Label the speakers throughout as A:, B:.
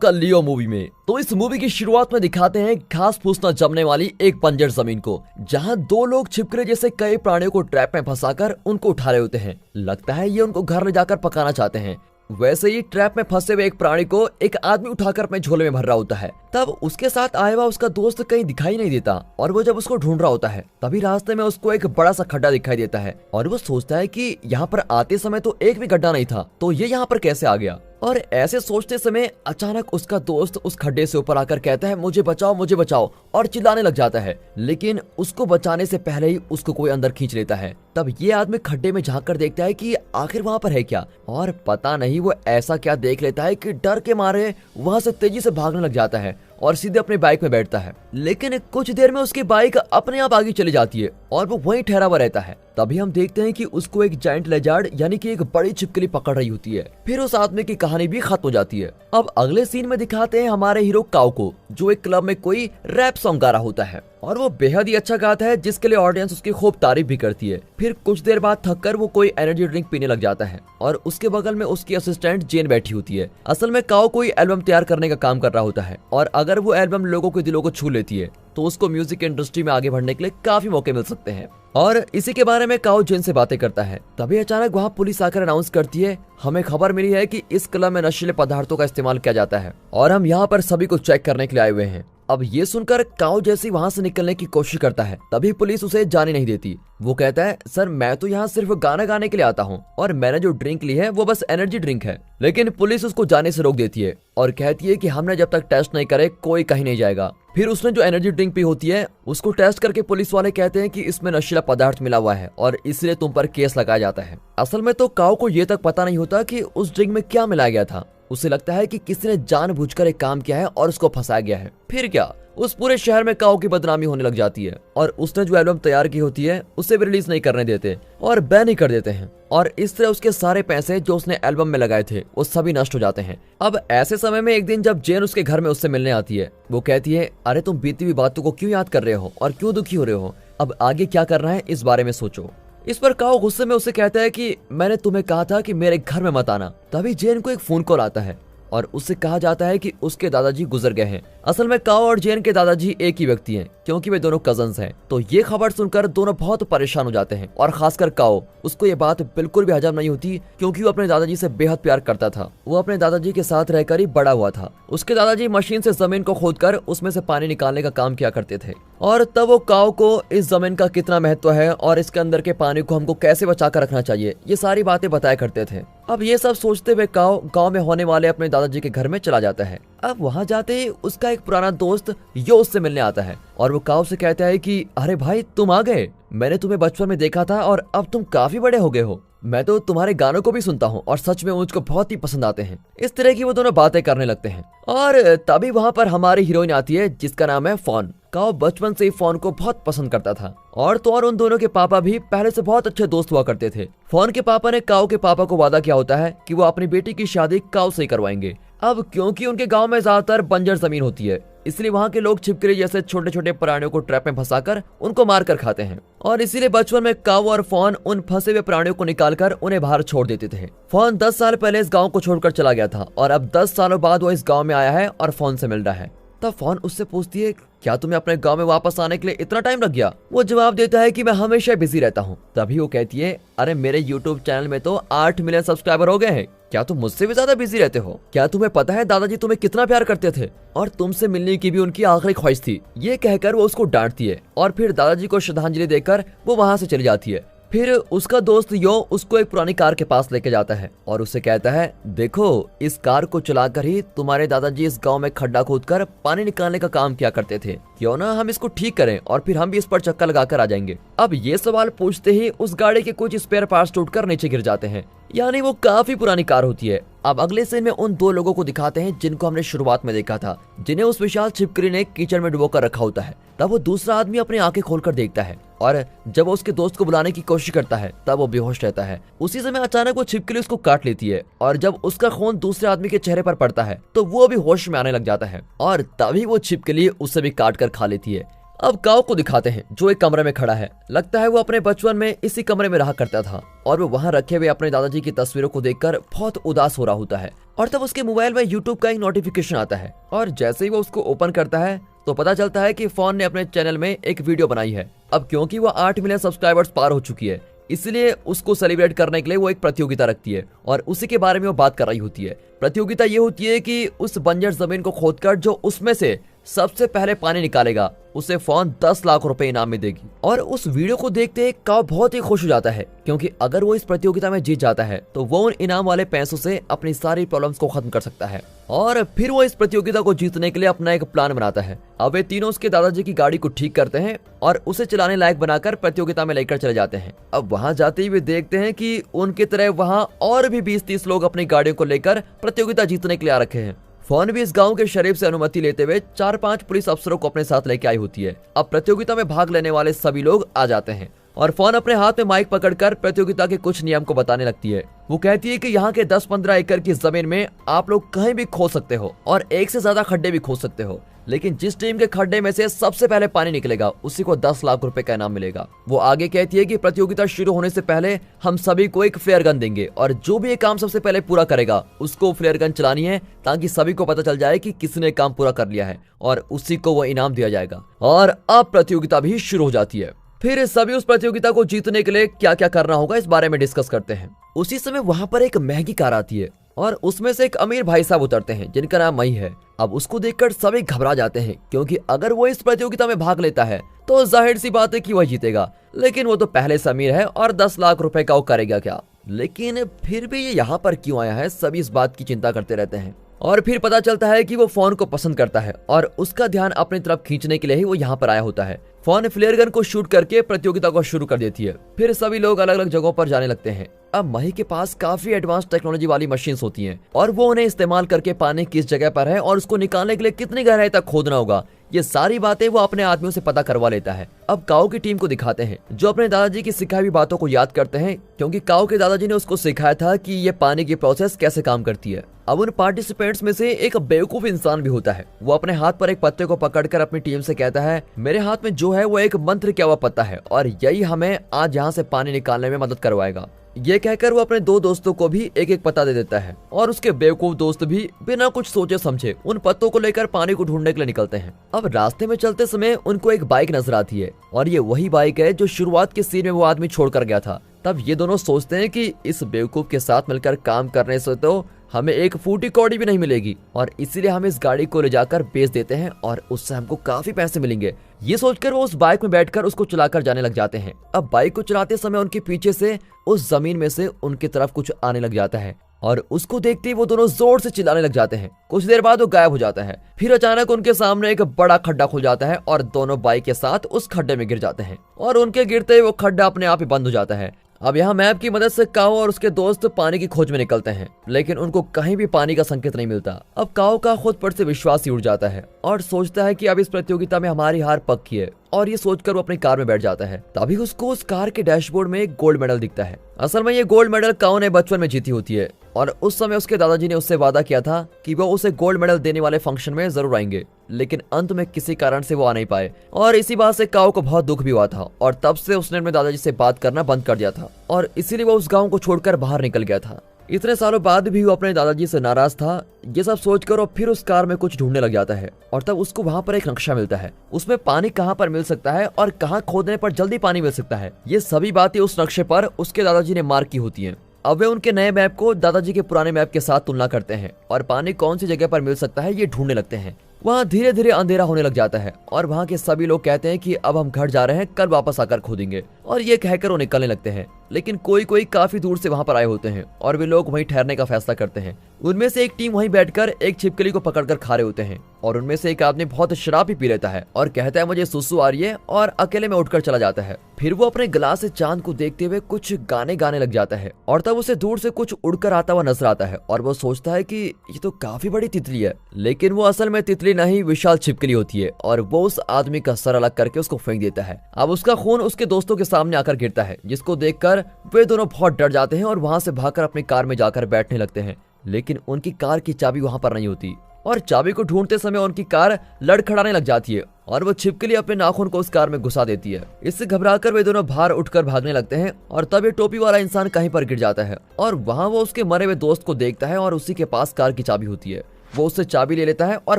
A: आपका लियो मूवी में। तो इस मूवी की शुरुआत में दिखाते हैं घास फूस न जमने वाली एक बंजर जमीन को, जहां दो लोग छिपकली जैसे कई प्राणियों को ट्रैप में फंसाकर उनको उठा रहे होते हैं। लगता है ये उनको घर ले जाकर पकाना चाहते हैं। वैसे ही ट्रैप में फंसे हुए एक प्राणी को एक आदमी उठाकर अपने झोले में भर रहा होता है। तब उसके साथ आया हुआ उसका दोस्त कहीं दिखाई नहीं देता और वो जब उसको ढूंढ रहा होता है तभी रास्ते में उसको एक बड़ा सा खड्डा दिखाई देता है और वो सोचता है कि यहाँ पर आते समय तो एक भी गड्ढा नहीं था, तो ये यहाँ पर कैसे आ गया। और ऐसे सोचते समय अचानक उसका दोस्त उस खड्डे से ऊपर आकर कहता है मुझे बचाओ और चिल्लाने लग जाता है, लेकिन उसको बचाने से पहले ही उसको कोई अंदर खींच लेता है। तब ये आदमी खड्डे में झांक कर देखता है कि आखिर वहाँ पर है क्या, और पता नहीं वो ऐसा क्या देख लेता है कि डर के मारे वहाँ से तेजी से भागने लग जाता है और सीधे अपने बाइक में बैठता है। लेकिन कुछ देर में उसकी बाइक अपने आप आगे चली जाती है और वो वहीं ठहरा हुआ रहता है। तभी हम देखते हैं कि उसको एक जायंट लेजर्ड यानी कि एक बड़ी छिपकली पकड़ रही होती है। फिर उस आदमी की कहानी भी खत्म हो जाती है। अब अगले सीन में दिखाते हैं हमारे हीरो काऊ को, जो एक क्लब में कोई रैप सॉन्ग गा रहा होता है और वो बेहद ही अच्छा गाता है, जिसके लिए ऑडियंस उसकी खूब तारीफ भी करती है। फिर कुछ देर बाद थककर वो कोई एनर्जी ड्रिंक पीने लग जाता है और उसके बगल में उसकी असिस्टेंट जेन बैठी होती है। असल में काऊ कोई एल्बम तैयार करने का काम कर रहा होता है और अगर वो एल्बम लोगों के दिलों को छू लेती है तो उसको म्यूजिक इंडस्ट्री में आगे बढ़ने के लिए काफी मौके मिल सकते हैं। और इसी के बारे में काऊ जेन से बातें करता है। तभी अचानक वहाँ पुलिस आकर अनाउंस करती है हमें खबर मिली है कि इस क्लब में नशीले पदार्थों का इस्तेमाल किया जाता है और हम यहाँ पर सभी को चेक करने के लिए आए हुए हैं। अब ये सुनकर काऊ जैसे वहाँ से निकलने की कोशिश करता है तभी पुलिस उसे जाने नहीं देती। वो कहता है सर मैं तो यहाँ सिर्फ गाना गाने के लिए आता हूँ और मैंने जो ड्रिंक ली है वो बस एनर्जी ड्रिंक है। लेकिन पुलिस उसको जाने से रोक देती है और कहती है कि हमने जब तक टेस्ट नहीं करे कोई कहीं नहीं जाएगा। फिर उसने जो एनर्जी ड्रिंक पी होती है उसको टेस्ट करके पुलिस वाले कहते हैं कि इसमें नशीला पदार्थ मिला हुआ है और इसलिए तुम पर केस लगाया जाता है। असल में तो काऊ को ये तक पता नहीं होता कि उस ड्रिंक में क्या मिलाया गया था। उसे लगता है कि किसी ने जानबूझकर एक काम किया है और उसको फंसाया गया है। फिर क्या उस पूरे शहर में काऊ की बदनामी होने लग जाती है और उसने जो एल्बम तैयार की होती है उसे भी रिलीज नहीं करने देते और बैन ही कर देते हैं। और इस तरह उसके सारे पैसे जो उसने एल्बम में लगाए थे वो सभी नष्ट हो जाते हैं। अब ऐसे समय में एक दिन जब जेन उसके घर में उससे मिलने आती है, वो कहती है अरे तुम बीती हुई बातों को क्यों याद कर रहे हो और क्यों दुखी हो रहे हो, अब आगे क्या करना है इस बारे में सोचो। इस पर काऊ गुस्से में उसे कहता है कि मैंने तुम्हें कहा था कि मेरे घर में मत आना। तभी जेन को एक फोन कॉल आता है और उससे कहा जाता है कि उसके दादाजी गुजर गए हैं। असल में काऊ और जेन के दादाजी एक ही व्यक्ति हैं क्योंकि वे दोनों कजन्स हैं। तो ये खबर सुनकर दोनों बहुत परेशान हो जाते हैं और खासकर काऊ, उसको ये बात बिल्कुल भी हजम नहीं होती क्योंकि वो अपने दादाजी से बेहद प्यार करता था। वो अपने दादाजी के साथ रहकर ही बड़ा हुआ था। उसके दादाजी मशीन से जमीन को खोदकर उसमें से पानी निकालने का काम किया करते थे और तब वो काऊ को इस जमीन का कितना महत्व है और इसके अंदर के पानी को हमको कैसे बचा कर रखना चाहिए ये सारी बातें बताया करते थे। अब ये सब सोचते हुए काऊ गाँव में होने वाले अपने दादाजी के घर में चला जाता है। अब वहाँ जाते ही उसका एक पुराना दोस्त यो उससे मिलने आता है और वो काऊ से कहता है कि अरे भाई तुम आ गए, मैंने तुम्हें बचपन में देखा था और अब तुम काफी बड़े हो गए हो। मैं तो तुम्हारे गानों को भी सुनता हूँ और सच में मुझको बहुत ही पसंद आते हैं। इस तरह की वो दोनों बातें करने लगते हैं और तभी वहाँ पर हमारी हीरोइन आती है जिसका नाम है फॉन। काऊ बचपन से ही फॉन को बहुत पसंद करता था और तो और उन दोनों के पापा भी पहले से बहुत अच्छे दोस्त हुआ करते थे। फॉन के पापा ने काऊ के पापा को वादा किया होता है कि वो अपनी बेटी की शादी काऊ से ही करवाएंगे। अब क्योंकि उनके गांव में ज्यादातर बंजर जमीन होती है इसलिए वहाँ के लोग छिपकली जैसे छोटे छोटे प्राणियों को ट्रैप में फंसाकर उनको मार कर खाते हैं और इसीलिए बचपन में काऊ और फॉन उन फंसे हुए प्राणियों को निकालकर उन्हें बाहर छोड़ देते थे। फॉन 10 साल पहले इस गांव को छोड़कर चला गया था और अब 10 सालों बाद वो इस गांव में आया है और फॉन से मिल रहा है। तब फॉन उससे पूछती है क्या तुम्हें अपने गांव में वापस आने के लिए इतना टाइम लग गया। वो जवाब देता है कि मैं हमेशा बिजी रहता हूँ। तभी वो कहती है अरे मेरे YouTube चैनल में तो 8 मिलियन सब्सक्राइबर हो गए हैं, क्या तुम मुझसे भी ज्यादा बिजी रहते हो। क्या तुम्हें पता है दादाजी तुम्हें कितना प्यार करते थे और तुमसे मिलने की भी उनकी आखिरी ख्वाहिश थी। ये कहकर वो उसको डांटती है और फिर दादाजी को श्रद्धांजलि देकर वो वहाँ से चली जाती है। फिर उसका दोस्त यो उसको एक पुरानी कार के पास लेके जाता है और उससे कहता है देखो इस कार को चलाकर ही तुम्हारे दादाजी इस गांव में खड्डा खोदकर पानी निकालने का काम किया करते थे, क्यों ना हम इसको ठीक करें और फिर हम भी इस पर चक्कर लगाकर आ जाएंगे। अब ये सवाल पूछते ही उस गाड़ी के कुछ स्पेयर पार्ट्स टूटकर नीचे गिर जाते हैं, यानी वो काफी पुरानी कार होती है। अब अगले सीन में उन दो लोगों को दिखाते हैं जिनको हमने शुरुआत में देखा था, जिन्हें उस विशाल छिपकली ने कीचड़ में डुबोकर रखा होता है। तब वो दूसरा आदमी अपनी आंखें खोलकर देखता है और जब वो उसके दोस्त को बुलाने की कोशिश करता है तब वो बेहोश रहता है। उसी समय अचानक वो छिपकली उसको काट लेती है और जब उसका खून दूसरे आदमी के चेहरे पर पड़ता है तो वो भी होश में आने लग जाता है और तभी वो छिपकली उसे भी काट कर खा लेती है। अब काओ को दिखाते हैं जो एक कमरे में खड़ा है। लगता है वो अपने बचपन में इसी कमरे में रहा करता था और वो वहाँ रखे हुए अपने दादाजी की तस्वीरों को देखकर बहुत उदास हो रहा होता है। और तब उसके मोबाइल में यूट्यूब का एक नोटिफिकेशन आता है और जैसे ही वो उसको ओपन करता है तो पता चलता है कि फोन ने अपने चैनल में एक वीडियो बनाई है। अब क्योंकि वो 8 मिलियन सब्सक्राइबर्स पार हो चुकी है, इसलिए उसको सेलिब्रेट करने के लिए वो एक प्रतियोगिता रखती है और उसी के बारे में वो बात कर रही होती है। प्रतियोगिता ये होती है कि उस बंजर जमीन को खोदकर जो उसमें से सबसे पहले पानी निकालेगा उसे फोन 10 लाख रुपए इनाम में देगी। और उस वीडियो को देखते ही काओ बहुत ही खुश हो जाता है क्योंकि अगर वो इस प्रतियोगिता में जीत जाता है तो वो उन इनाम वाले पैसों से अपनी सारी प्रॉब्लम्स को खत्म कर सकता है। और फिर वो इस प्रतियोगिता को जीतने के लिए अपना एक प्लान बनाता है। अब वे तीनों उसके दादाजी की गाड़ी को ठीक करते हैं और उसे चलाने लायक बनाकर प्रतियोगिता में लेकर चले जाते हैं। अब वहाँ जाते ही वे देखते हैं कि उनकी तरह वहाँ और भी 20-30 लोग अपनी गाड़ियों को लेकर प्रतियोगिता जीतने के लिए आ रखे हैं। फोन भी इस गांव के शरीफ से अनुमति लेते हुए 4-5 पुलिस अफसरों को अपने साथ लेके आई होती है। अब प्रतियोगिता में भाग लेने वाले सभी लोग आ जाते हैं और फोन अपने हाथ में माइक पकड़कर प्रतियोगिता के कुछ नियम को बताने लगती है। वो कहती है कि यहाँ के 10-15 एकड़ की जमीन में आप लोग कहीं भी खो सकते हो और एक से ज्यादा खड्डे भी खो सकते हो, लेकिन जिस टीम के खड्डे में से सबसे पहले पानी निकलेगा उसी को 10 लाख रुपए का इनाम मिलेगा। वो आगे कहती है कि प्रतियोगिता शुरू होने से पहले हम सभी को एक फ्लेयर गन देंगे और जो भी ये काम सबसे पहले पूरा करेगा उसको फ्लेयर गन चलानी है ताकि सभी को पता चल जाए कि किसने काम पूरा कर लिया है और उसी को वो इनाम दिया जाएगा। और अब प्रतियोगिता भी शुरू हो जाती है। फिर सभी उस प्रतियोगिता को जीतने के लिए क्या क्या करना होगा इस बारे में डिस्कस करते हैं। उसी समय वहाँ पर एक महंगी कार आती है और उसमें से एक अमीर भाई साहब उतरते हैं जिनका नाम मई है। अब उसको देखकर सभी घबरा जाते हैं क्योंकि अगर वो इस प्रतियोगिता में भाग लेता है तो जाहिर सी बात है कि वह जीतेगा, लेकिन वो तो पहले से अमीर है और 10 लाख रुपए का वो करेगा क्या। लेकिन फिर भी ये यहाँ पर क्यों आया है, सभी इस बात की चिंता करते रहते हैं। और फिर पता चलता है कि वो फोन को पसंद करता है और उसका ध्यान अपनी तरफ खींचने के लिए ही वो यहाँ पर आया होता है। फोन फ्लेयर गन को शूट करके प्रतियोगिता को शुरू कर देती है। फिर सभी लोग अलग अलग जगहों पर जाने लगते हैं। अब मही के पास काफी एडवांस टेक्नोलॉजी वाली मशीन्स होती हैं और वो उन्हें इस्तेमाल करके पानी किस जगह पर है और उसको निकालने के लिए कितनी गहराई तक खोदना होगा, ये सारी बातें वो अपने आदमियों से पता करवा लेता है। अब काओ की टीम को दिखाते हैं जो अपने दादाजी की सिखाई हुई बातों को याद करते हैं क्योंकि काओ के दादाजी ने उसको सिखाया था कि ये पानी की प्रोसेस कैसे काम करती है। अब उन पार्टिसिपेंट्स में से एक बेवकूफ इंसान भी होता है। वो अपने हाथ पर एक पत्ते को पकड़कर अपनी टीम से कहता है, मेरे हाथ में जो है वो एक मंत्र किया हुआ पत्ता है और यही हमें आज यहाँ से पानी निकालने में मदद करवाएगा। ये कहकर वो अपने 2 दोस्तों को भी एक एक पत्ता दे देता है और उसके बेवकूफ दोस्त भी बिना कुछ सोचे समझे उन पत्तों को लेकर पानी को ढूंढने के लिए निकलते हैं। अब रास्ते में चलते समय उनको एक बाइक नजर आती है और ये वही बाइक है जो शुरुआत के सीन में वो आदमी छोड़कर गया था। तब ये दोनों सोचते हैं कि इस बेवकूफ के साथ मिलकर काम करने से तो हमें एक फूटी कौड़ी भी नहीं मिलेगी और इसीलिए हम इस गाड़ी को ले जाकर बेच देते हैं और उससे हमको काफी पैसे मिलेंगे। ये सोचकर वो उस बाइक में बैठकर उसको चलाकर जाने लग जाते हैं। अब बाइक को चलाते समय उनके पीछे से उस जमीन में से उनकी तरफ कुछ आने लग जाता है और उसको देखते ही वो दोनों जोर से चिल्लाने लग जाते हैं। कुछ देर बाद वो गायब हो जाता है। फिर अचानक उनके सामने एक बड़ा खड्डा खुल जाता है और दोनों बाइक के साथ उस खड्डे में गिर जाते हैं और उनके गिरते ही वो खड्डा अपने आप ही बंद हो जाता है। अब यहाँ मैप की मदद से काओ और उसके दोस्त पानी की खोज में निकलते हैं, लेकिन उनको कहीं भी पानी का संकेत नहीं मिलता। अब काओ का खुद पर से विश्वास ही उड़ जाता है और सोचता है कि अब इस प्रतियोगिता में हमारी हार पक्की है और ये सोचकर वो अपनी कार में बैठ जाता है। तभी उसको उस कार के डैशबोर्ड में एक गोल्ड मेडल दिखता है। असल में ये गोल्ड मेडल काओ ने बचपन में जीती होती है और उस समय उसके दादाजी ने उससे वादा किया था कि वो उसे गोल्ड मेडल देने वाले फंक्शन में जरूर आएंगे, लेकिन अंत में किसी कारण से वो आ नहीं पाए और इसी बात से काओ को बहुत दुख भी हुआ था और तब से उसने अपने दादाजी से बात करना बंद कर दिया था और इसीलिए वो उस गाँव को छोड़कर बाहर निकल गया था। इतने सालों बाद भी वो अपने दादाजी से नाराज था। ये सब सोचकर वो फिर उस कार में कुछ ढूंढने लग जाता है और तब उसको वहाँ पर एक नक्शा मिलता है। उसमें पानी कहाँ पर मिल सकता है और कहाँ खोदने पर जल्दी पानी मिल सकता है, ये सभी बातें उस नक्शे पर उसके दादाजी ने मार्क की होती हैं। अब वे उनके नए मैप को दादाजी के पुराने मैप के साथ तुलना करते हैं और पानी कौन सी जगह पर मिल सकता है ये ढूंढने लगते हैं। वहाँ धीरे धीरे अंधेरा होने लग जाता है और वहाँ के सभी लोग कहते हैं कि अब हम घर जा रहे हैं, कल वापस आकर खोदेंगे और ये कहकर वो निकलने लगते हैं। लेकिन कोई कोई काफी दूर से वहाँ पर आए होते हैं और वे लोग वहीं ठहरने का फैसला करते हैं। उनमें से एक टीम वहीं बैठकर एक छिपकली को पकड़कर खा रहे होते हैं और उनमें से एक आदमी बहुत शराब भी पी लेता है और कहता है मुझे सुसु आ रही है और अकेले में उठकर चला जाता है। फिर वो अपने गिलास से चांद को देखते हुए कुछ गाने गाने लग जाता है और तब उसे दूर से कुछ उड़कर आता हुआ नजर आता है और वो सोचता है कि ये तो काफी बड़ी तितली है, लेकिन वो असल में तितली नहीं विशाल छिपकली होती है और वो उस आदमी का सर अलग करके उसको फेंक देता है। अब उसका खून उसके दोस्तों के सामने आकर गिरता है, जिसको देखकर वे दोनों बहुत डर जाते हैं और वहां से भागकर अपनी कार में जाकर बैठने लगते हैं, लेकिन उनकी कार की चाबी वहां पर नहीं होती। और चाबी को ढूंढते समय उनकी कार लड़खड़ाने लग जाती है और वो छिपकली अपने नाखून को उस कार में घुसा देती है। इससे घबराकर वे दोनों बाहर उठकर भागने लगते हैं और तब ये टोपी वाला इंसान कहीं पर गिर जाता है और वहाँ वो उसके मरे हुए दोस्त को देखता है और उसी के पास कार की चाबी होती है। वो उससे चाबी ले लेता है और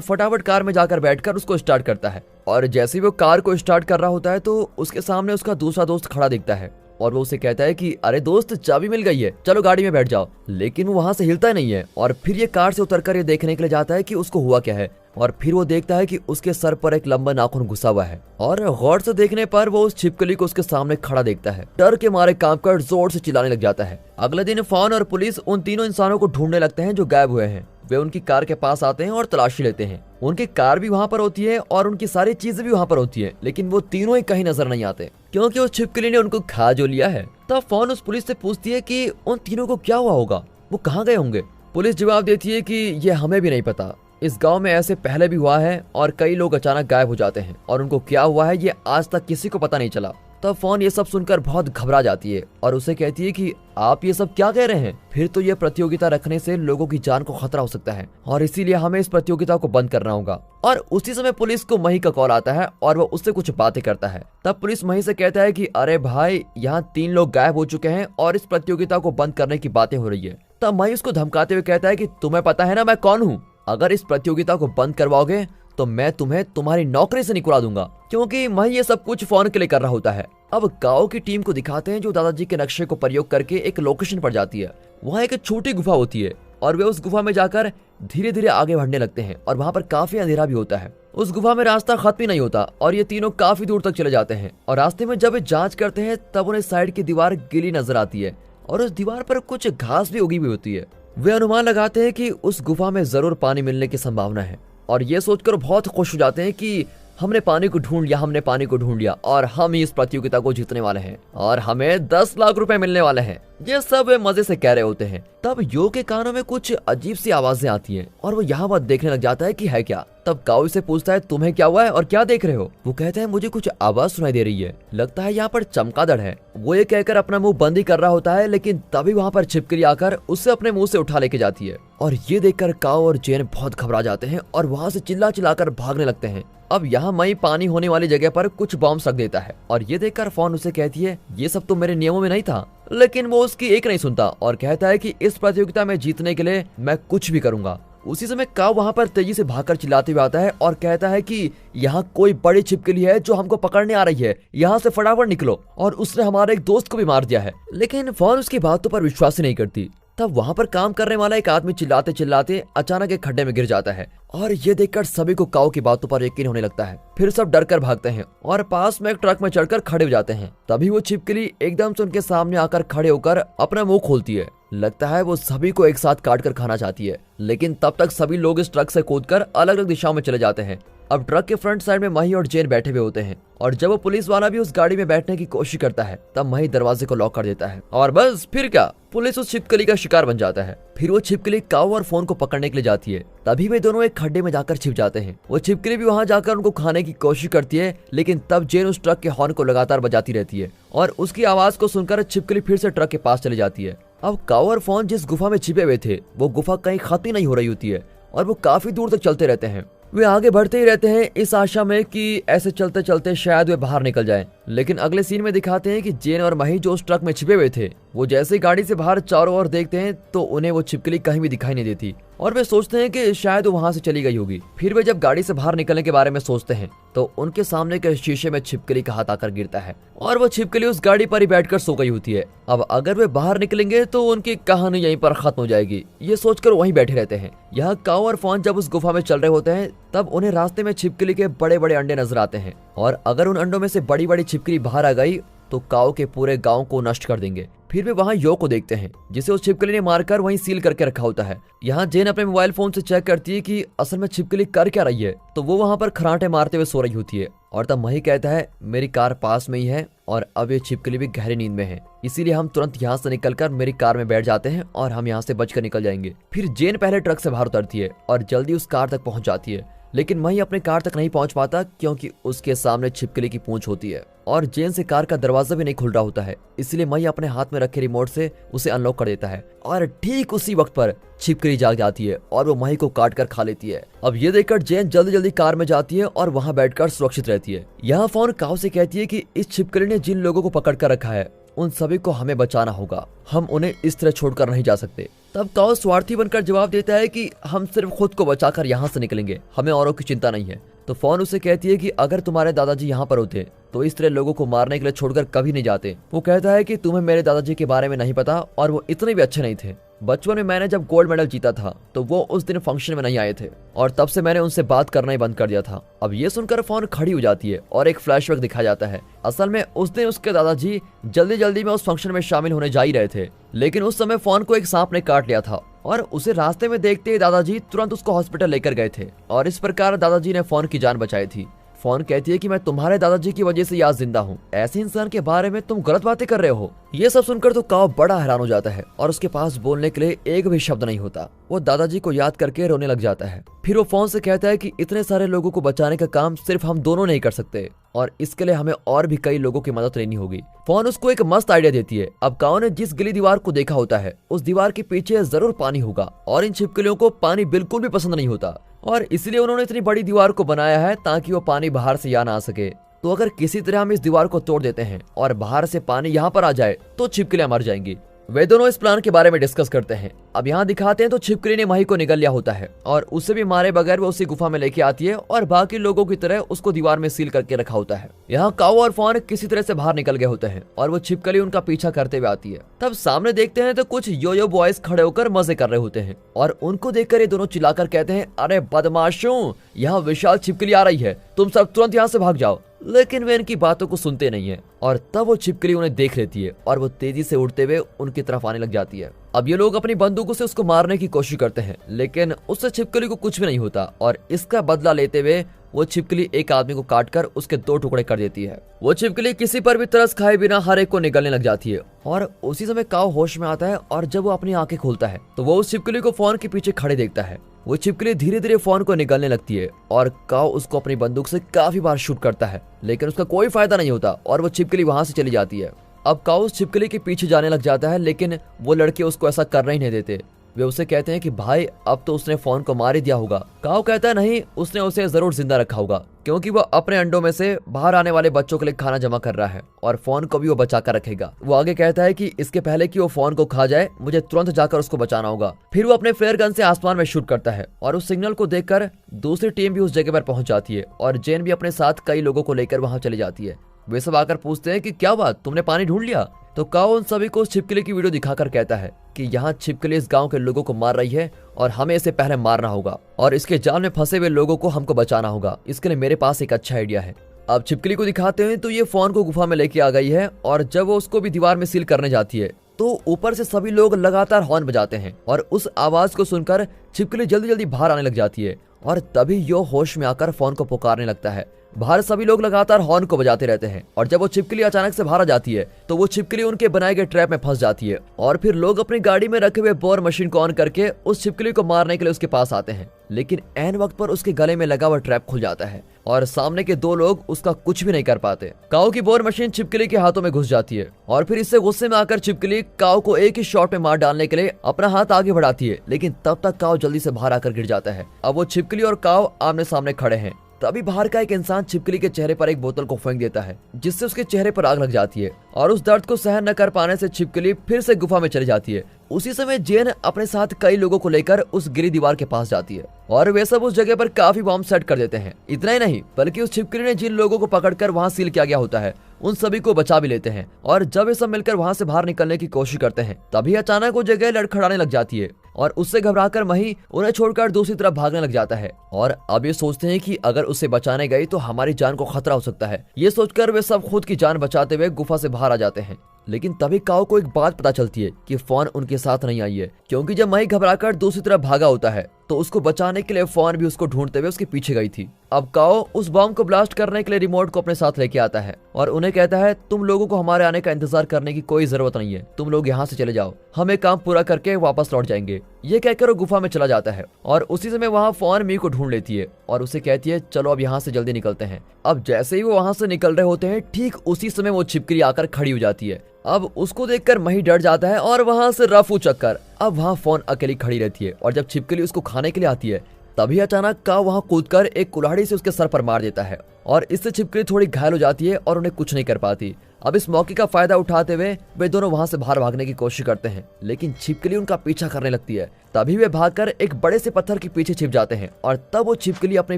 A: फटाफट कार में जाकर बैठकर उसको स्टार्ट करता है और जैसे ही वो कार को स्टार्ट कर रहा होता है तो उसके सामने उसका दूसरा दोस्त खड़ा दिखता है और वो उसे कहता है कि अरे दोस्त, चाबी मिल गई है, चलो गाड़ी में बैठ जाओ। लेकिन वो वहां से हिलता ही नहीं है और फिर ये कार से उतरकर ये देखने के लिए जाता है कि उसको हुआ क्या है और फिर वो देखता है कि उसके सर पर एक लंबा नाखून घुसा हुआ है और गौर से देखने पर वो उस छिपकली को उसके सामने खड़ा देखता है। डर के मारे कांपकर जोर से चिल्लाने लग जाता है। अगले दिन फोन और पुलिस उन तीनों इंसानों को ढूंढने लगते हैं जो गायब हुए हैं। वे उनकी कार के पास आते हैं और तलाशी लेते हैं। उनकी कार भी वहाँ पर होती है और उनकी सारी चीजें भी वहाँ पर होती है, लेकिन वो तीनों ही कहीं नजर नहीं आते क्योंकि उस छिपकली ने उनको खा जो लिया है। तब फोन उस पुलिस से पूछती है कि उन तीनों को क्या हुआ होगा, वो कहाँ गए होंगे। पुलिस जवाब देती है कि ये हमें भी नहीं पता, इस गांव में ऐसे पहले भी हुआ है और कई लोग अचानक गायब हो जाते हैं और उनको क्या हुआ है ये आज तक किसी को पता नहीं चला। तब फोन ये सब सुनकर बहुत घबरा जाती है और उसे कहती है कि आप ये सब क्या कह रहे हैं, फिर तो ये प्रतियोगिता रखने से लोगों की जान को खतरा हो सकता है और इसीलिए हमें इस प्रतियोगिता को बंद करना होगा। और उसी समय पुलिस को मही का कॉल आता है और वो उससे कुछ बातें करता है। तब पुलिस मही से कहता है कि अरे भाई, यहाँ 3 लोग गायब हो चुके हैं और इस प्रतियोगिता को बंद करने की बातें हो रही है। तब मही उसको धमकाते हुए कहता है कि तुम्हें पता है ना मैं कौन हूँ, अगर इस प्रतियोगिता को बंद करवाओगे तो मैं तुम्हें तुम्हारी नौकरी से निकाल दूंगा। क्योंकि मही ये सब कुछ फोन के लिए कर रहा होता है। अब गांव की टीम को दिखाते हैं जो दादाजी के नक्शे को प्रयोग करके एक लोकेशन पर जाती है। वहाँ एक छोटी गुफा होती है और वे उस गुफा में जाकर धीरे धीरे आगे बढ़ने लगते हैं और वहाँ पर काफी अंधेरा भी होता है। उस गुफा में रास्ता खत्म ही नहीं होता और ये तीनों काफी दूर तक चले जाते हैं और रास्ते में जब वे जांच करते हैं तब उन्हें साइड की दीवार गीली नजर आती है और उस दीवार पर कुछ घास भी उगी हुई होती है। वे अनुमान लगाते हैं कि उस गुफा में जरूर पानी मिलने की संभावना है और ये सोचकर बहुत खुश हो जाते हैं कि हमने पानी को ढूंढ लिया और हम इस प्रतियोगिता को जीतने वाले हैं और हमें 10 लाख रुपए मिलने वाले हैं। ये सब वे मजे से कह रहे होते हैं। तब यो के कानों में कुछ अजीब सी आवाजें आती हैं और वो यहाँ बात देखने लग जाता है कि है क्या। तब काऊ से पूछता है तुम्हें क्या हुआ है और क्या देख रहे हो। वो कहता है मुझे कुछ आवाज सुनाई दे रही है, लगता है यहाँ पर चमगादड़ है। वो ये कहकर अपना मुंह बंद ही कर रहा होता है, लेकिन तभी वहाँ पर छिपकली आकर उसे अपने मुंह से उठा लेके जाती है और ये देखकर काऊ और जेन बहुत घबरा जाते हैं और वहाँ से चिल्ला चिल्लाकर भागने लगते हैं। अब यहाँ मई पानी होने वाली जगह पर कुछ बॉम्ब रख देता है और ये देखकर फोन उसे कहती है ये सब तो मेरे नियमों में नहीं था, लेकिन वो उसकी एक नहीं सुनता और कहता है कि इस प्रतियोगिता में जीतने के लिए मैं कुछ भी करूंगा। उसी समय काऊ वहाँ पर तेजी से भागकर चिल्लाते हुए आता है और कहता है कि यहाँ कोई बड़ी छिपकली है जो हमको पकड़ने आ रही है, यहाँ से फटाफट निकलो, और उसने हमारे एक दोस्त को भी मार दिया है। लेकिन फोन उसकी बातों पर विश्वास ही नहीं करती। तब वहाँ पर काम करने वाला एक आदमी चिल्लाते चिल्लाते अचानक एक खड्डे में गिर जाता है और ये देखकर सभी को काऊ की बातों पर यकीन होने लगता है। फिर सब डर कर भागते हैं और पास में एक ट्रक में चढ़कर खड़े हो जाते हैं। तभी वो छिपकली एकदम से उनके सामने आकर खड़े होकर अपना मुंह खोलती है। लगता है वो सभी को एक साथ काट कर खाना चाहती है, लेकिन तब तक सभी लोग इस ट्रक से कूदकर अलग अलग दिशाओं में चले जाते हैं। अब ट्रक के फ्रंट साइड में मही और जेन बैठे हुए होते हैं और जब वो पुलिस वाला भी उस गाड़ी में बैठने की कोशिश करता है तब मही दरवाजे को लॉक कर देता है और बस फिर क्या, पुलिस उस छिपकली का शिकार बन जाता है। फिर वो छिपकली काऊ और फोन को पकड़ने के लिए जाती है। तभी वे दोनों एक खड्डे में जाकर छिप जाते हैं। वो छिपकली भी वहां जाकर उनको खाने की कोशिश करती है, लेकिन तब जेन उस ट्रक के हॉर्न को लगातार बजाती रहती है और उसकी आवाज को सुनकर छिपकली फिर से ट्रक के पास चली जाती है। अब काऊ और फोन जिस गुफा में छिपे हुए थे वो गुफा कहीं खत्म नहीं हो रही होती है और वो काफी दूर तक चलते रहते हैं। वे आगे बढ़ते ही रहते हैं इस आशा में कि ऐसे चलते चलते शायद वे बाहर निकल जाएं। लेकिन अगले सीन में दिखाते हैं कि जेन और मही जो उस ट्रक में छिपे हुए थे वो जैसे गाड़ी से बाहर चारों ओर देखते हैं तो उन्हें वो छिपकली कहीं भी दिखाई नहीं देती और वे सोचते हैं कि शायद वो वहां से चली गई होगी। फिर वे जब गाड़ी से बाहर निकलने के बारे में सोचते हैं तो उनके सामने के शीशे में छिपकली का हाथ आकर गिरता है और वो छिपकली उस गाड़ी पर ही बैठकर सो गई होती है। अब अगर वे बाहर निकलेंगे तो उनकी कहानी यहीं पर खत्म हो जाएगी, ये सोचकर वहीं बैठे रहते हैं। यहाँ काऊ और फोन जब उस गुफा में चल रहे होते हैं तब उन्हें रास्ते में छिपकली के बड़े बड़े अंडे नजर आते हैं और अगर उन अंडों में से बड़ी बड़ी छिपकली बाहर आ गई तो काऊ के पूरे गांव को नष्ट कर देंगे। फिर वे वहां यो को देखते हैं जिसे उस छिपकली ने मारकर वहीं सील करके रखा होता है। यहाँ जेन अपने मोबाइल फोन से चेक करती है कि असल में छिपकली कर क्या रही है, तो वो वहां पर खराटे मारते हुए सो रही होती है और तब मही कहता है मेरी कार पास में ही है और अब ये छिपकली भी गहरी नींद में है, इसीलिए हम तुरंत यहाँ से निकलकर मेरी कार में बैठ जाते हैं और हम यहाँ से बचकर निकल जाएंगे। फिर जेन पहले ट्रक से बाहर उतरती है और जल्दी उस कार तक पहुंच जाती है, लेकिन मही अपने कार तक नहीं पहुंच पाता क्योंकि उसके सामने छिपकली की पूंछ होती है। और जेन से कार का दरवाजा भी नहीं खुल रहा होता है, इसलिए मई अपने हाथ में रखे रिमोट से उसे अनलॉक कर देता है और ठीक उसी वक्त पर छिपकली जाग जाती है और वो मई को काट कर खा लेती है। अब ये देखकर जेन जल्दी जल्दी कार में जाती है और वहाँ बैठकर सुरक्षित रहती है। यहाँ फोन काऊ से कहती है कि इस छिपकली ने जिन लोगों को पकड़ कर रखा है उन सभी को हमें बचाना होगा, हम उन्हें इस तरह छोड़कर नहीं जा सकते। तब काऊ स्वार्थी बनकर जवाब देता है कि हम सिर्फ खुद को बचाकर यहाँ से निकलेंगे, हमें औरों की चिंता नहीं है। तो फोन उसे कहती है कि अगर तुम्हारे दादाजी यहाँ पर होते तो इस तरह लोगों को मारने के लिए छोड़कर कभी नहीं जाते। वो कहता है कि तुम्हें मेरे दादाजी के बारे में नहीं पता और वो इतने भी अच्छे नहीं थे। बचपन में मैंने जब गोल्ड मेडल जीता था तो वो उस दिन फंक्शन में नहीं आए थे और तब से मैंने उनसे बात करना ही बंद कर दिया था। अब ये सुनकर फोन खड़ी हो जाती है और एक फ्लैशबैक दिखाया जाता है। असल में उस दिन उसके दादाजी जल्दी जल्दी में उस फंक्शन में शामिल होने जा ही रहे थे, लेकिन उस समय फोन को एक सांप ने काट लिया था और उसे रास्ते में देखते ही दादाजी तुरंत उसको हॉस्पिटल लेकर गए थे और इस प्रकार दादाजी ने फोन की जान बचाई थी। फोन कहती है कि मैं तुम्हारे दादाजी की वजह से आज जिंदा हूँ, ऐसे इंसान के बारे में तुम गलत बातें कर रहे हो। ये सब सुनकर तो काव बड़ा हैरान हो जाता है और उसके पास बोलने के लिए एक भी शब्द नहीं होता। वो दादाजी को याद करके रोने लग जाता है। फिर वो फोन से कहता है कि इतने सारे लोगों को बचाने का काम सिर्फ हम दोनों नहीं कर सकते और इसके लिए हमें और भी कई लोगों की मदद लेनी होगी। फोन उसको एक मस्त आइडिया देती है। अब काव ने जिस गिली दीवार को देखा होता है उस दीवार के पीछे जरूर पानी होगा और इन छिपकलियों को पानी बिल्कुल भी पसंद नहीं होता और इसलिए उन्होंने इतनी बड़ी दीवार को बनाया है ताकि वो पानी बाहर से या ना आ सके। तो अगर किसी तरह हम इस दीवार को तोड़ देते हैं और बाहर से पानी यहाँ पर आ जाए तो छिपकलियां मर जाएंगी। वे दोनों इस प्लान के बारे में डिस्कस करते हैं। अब यहाँ दिखाते हैं तो छिपकली ने मही को निगल लिया होता है और उसे भी मारे बगैर वो उसी गुफा में लेके आती है और बाकी लोगों की तरह उसको दीवार में सील करके रखा होता है। यहाँ काऊ और फॉन किसी तरह से बाहर निकल गए होते हैं और वो छिपकली उनका पीछा करते हुए आती है। तब सामने देखते हैं तो कुछ योयो बॉयज खड़े होकर मजे कर रहे होते हैं और उनको देखकर ये दोनों चिल्लाकर कहते हैं, अरे बदमाशों, यहाँ विशाल छिपकली आ रही है, तुम सब तुरंत यहाँ से भाग जाओ। लेकिन वे इनकी बातों को सुनते नहीं है और तब वो छिपकली उन्हें देख लेती है और वो तेजी से उड़ते हुए उनकी तरफ आने लग जाती है। अब ये लोग अपनी बंदूकों से उसको मारने की कोशिश करते हैं लेकिन उससे छिपकली को कुछ भी नहीं होता और इसका बदला लेते हुए वो छिपकली एक आदमी को काटकर उसके 2 टुकड़े कर देती है। वो छिपकली किसी पर भी तरस खाए बिना हर एक को निगलने लग जाती है और उसी समय काऊ होश में आता है और जब वो अपनी आंखें खोलता है तो वो उस छिपकली को फोन के पीछे खड़े देखता है। वो छिपकली धीरे धीरे फोन को निगलने लगती है और काऊ उसको अपनी बंदूक से काफी बार शूट करता है लेकिन उसका कोई फायदा नहीं होता और वो छिपकली वहां से चली जाती है। अब काऊ उस छिपकली के पीछे जाने लग जाता है लेकिन वो लड़के उसको ऐसा करने ही नहीं देते। वे उसे कहते हैं कि भाई अब तो उसने फोन को मार ही दिया होगा। काऊ कहता है नहीं, उसने उसे जरूर जिंदा रखा होगा क्योंकि वो अपने अंडों में से बाहर आने वाले बच्चों के लिए खाना जमा कर रहा है और फोन को भी वो बचा कर रखेगा। वो आगे कहता है कि इसके पहले कि वो फोन को खा जाए मुझे तुरंत जाकर उसको बचाना होगा। फिर वो अपने फ्लेयर गन से आसमान में शूट करता है और उस सिग्नल को देखकर दूसरी टीम भी उस जगह पर पहुंच जाती है और जेन भी अपने साथ कई लोगों को लेकर वहां चली जाती है। वे सब आकर पूछते हैं कि क्या बात, तुमने पानी ढूंढ लिया? तो काऊ उन सभी को उस छिपकली की वीडियो दिखाकर कहता है कि यहाँ छिपकली इस गांव के लोगों को मार रही है और हमें इसे पहले मारना होगा और इसके जाल में फंसे हुए लोगों को हमको बचाना होगा। इसके लिए मेरे पास एक अच्छा आइडिया है। अब छिपकली को दिखाते हैं तो ये फोन को गुफा में लेके आ गई है और जब वो उसको भी दीवार में सील करने जाती है तो ऊपर से सभी लोग लगातार हॉर्न बजाते हैं और उस आवाज को सुनकर छिपकली जल्दी जल्दी बाहर आने लग जाती है और तभी यो होश में आकर फोन को पुकारने लगता है। बाहर सभी लोग लगातार हॉर्न को बजाते रहते हैं और जब वो छिपकली अचानक से बाहर आ जाती है तो वो छिपकली उनके बनाए गए ट्रैप में फंस जाती है और फिर लोग अपनी गाड़ी में रखे हुए बोर मशीन को ऑन करके उस छिपकली को मारने के लिए उसके पास आते हैं लेकिन ऐन वक्त पर उसके गले में लगा हुआ ट्रैप खुल जाता है और सामने के 2 लोग उसका कुछ भी नहीं कर पाते। काऊ की बोर मशीन छिपकली के हाथों में घुस जाती है और फिर इससे गुस्से में आकर छिपकली काऊ को एक ही शॉट में मार डालने के लिए अपना हाथ आगे बढ़ाती है लेकिन तब तक काऊ जल्दी से बाहर आकर गिर जाता है। अब वो छिपकली और काऊ आमने सामने खड़े हैं। तभी बाहर का एक इंसान छिपकली के चेहरे पर एक बोतल को फेंक देता है जिससे उसके चेहरे पर आग लग जाती है और उस दर्द को सहन न कर पाने से छिपकली फिर से गुफा में चली जाती है। उसी समय जेन अपने साथ कई लोगों को लेकर उस गिरी दीवार के पास जाती है और वे सब उस जगह पर काफी बॉम्ब सेट कर देते हैं। इतना ही नहीं बल्कि उस छिपकली ने जिन लोगों को पकड़कर वहां सील किया गया होता है उन सभी को बचा भी लेते हैं और जब ये सब मिलकर वहां से बाहर निकलने की कोशिश करते हैं तभी अचानक वो जगह लड़खड़ाने लग जाती है और उससे घबराकर मही उन्हें छोड़कर दूसरी तरफ भागने लग जाता है और अब ये सोचते हैं कि अगर उसे बचाने गई तो हमारी जान को खतरा हो सकता है। ये सोचकर वे सब खुद की जान बचाते हुए गुफा से बाहर आ जाते हैं। लेकिन तभी काऊ को एक बात पता चलती है कि फोन उनके साथ नहीं आई है क्योंकि जब मही घबराकर दूसरी तरफ भागा होता है तो उसको बचाने के लिए फॉन भी उसको ढूंढते हुए उसके पीछे गई थी। अब काओ उस बॉम्ब को ब्लास्ट करने के लिए रिमोट को अपने साथ लेके आता है और उन्हें कहता है तुम लोगों को हमारे आने का इंतजार करने की कोई जरूरत नहीं है, तुम लोग यहाँ से चले जाओ, हम एक काम पूरा करके वापस लौट जाएंगे। ये कहकर वो गुफा में चला जाता है और उसी समय वहाँ फॉन मी को ढूंढ लेती है और उसे कहती है चलो अब यहाँ से जल्दी निकलते हैं। अब जैसे ही वो वहाँ से निकल रहे होते हैं ठीक उसी समय वो छिपकली आकर खड़ी हो जाती है। अब उसको देखकर मही डर जाता है और वहाँ से रफू चक्कर। अब वहाँ फोन अकेली खड़ी रहती है और जब छिपकली उसको खाने के लिए आती है तभी अचानक काव वहाँ कूदकर एक कुल्हाड़ी से उसके सर पर मार देता है और इससे छिपकली थोड़ी घायल हो जाती है और उन्हें कुछ नहीं कर पाती। अब इस मौके का फायदा उठाते हुए वे दोनों वहाँ से बाहर भागने की कोशिश करते हैं, लेकिन छिपकली उनका पीछा करने लगती है। तभी वे भागकर एक बड़े से पत्थर के पीछे छिप जाते हैं और तब वो छिपकली अपनी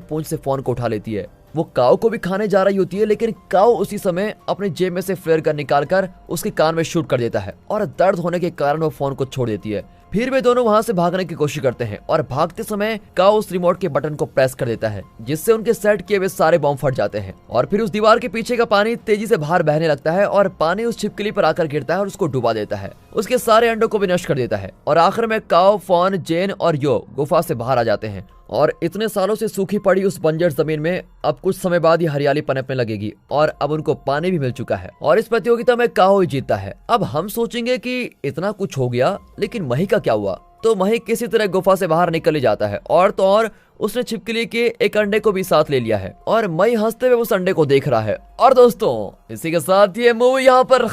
A: पूंछ से फोन को उठा लेती है। वो काव को भी खाने जा रही होती है, लेकिन काव उसी समय अपने जेब में से फ्लेयर गन निकालकर उसके कान में शूट कर देता है और दर्द होने के कारण वो फोन को छोड़ देती है। फिर वे दोनों वहां से भागने की कोशिश करते हैं और भागते समय काव उस रिमोट के बटन को प्रेस कर देता है जिससे उनके सेट किए हुए सारे बॉम्ब फट जाते हैं और फिर उस दीवार के पीछे का पानी तेजी से बाहर बहने लगता है और पानी उस छिपकली पर आकर गिरता है और उसको डुबा देता है, उसके सारे अंडों को भी नष्ट कर देता है और आखिर में काव, फॉन, जेन और यो गुफा से बाहर आ जाते हैं और इतने सालों से सूखी पड़ी उस बंजर जमीन में अब कुछ समय बाद ही हरियाली पनपने लगेगी और अब उनको पानी भी मिल चुका है और इस प्रतियोगिता में काओ ही जीता है। अब हम सोचेंगे कि इतना कुछ हो गया, लेकिन मही का क्या हुआ? तो मही किसी तरह गुफा से बाहर निकल ही जाता है और तो और उसने छिपकली के एक अंडे को भी साथ ले लिया है और मही हंसते हुए उस अंडे को देख रहा है। और दोस्तों इसी के साथ ये मूवी यहाँ पर